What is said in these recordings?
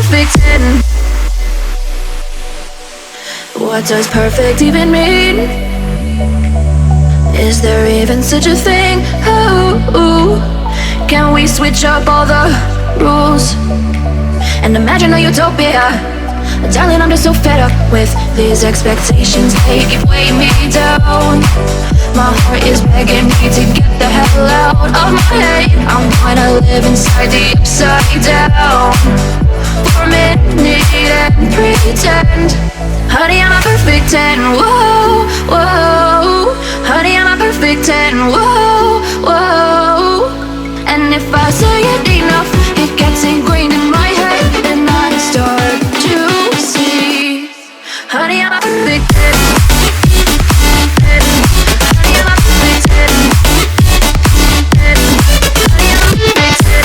perfect 10. What does perfect even mean? Is there even such a thing? Ooh, can we switch up all the rules and imagine a utopia? Darling, I'm just so fed up with these expectations. They keep weighing me down. My heart is begging me to get the hell out of my head. I'm gonna live inside the upside down for a minute and pretend. Honey, I'm a perfect 10. Whoa, whoa. Honey, I'm a perfect 10. Whoa, whoa. And if I say it enough, it gets ingrained in my head, and I start to see. Honey, I'm a perfect 10. Honey, I'm a perfect 10. Honey, I'm a perfect 10.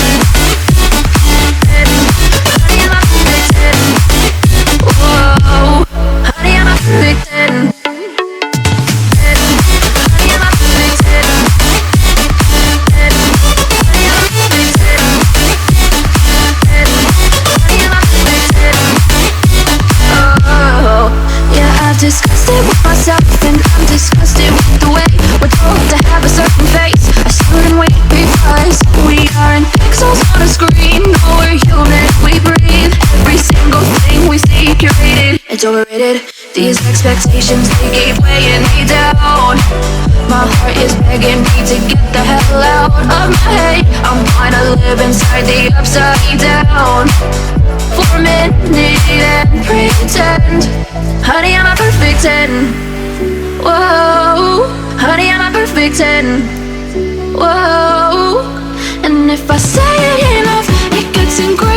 Honey, I'm a perfect 10. Whoa. Honey, I'm a perfect 10. Disgusted with myself and I'm disgusted with the way we're told to have a certain face. I shouldn't wait because we aren't pixels on a screen. No, we're human, we breathe. Every single thing we see curated. It's overrated. These expectations, they keep weighing me down. My heart is begging me to get the hell out of my head. I'm gonna live inside the upside down for a minute and pretend. Honey, I'm a perfect 10. Whoa. Honey, I'm a perfect 10. Whoa. And if I say it enough, it gets ingrained.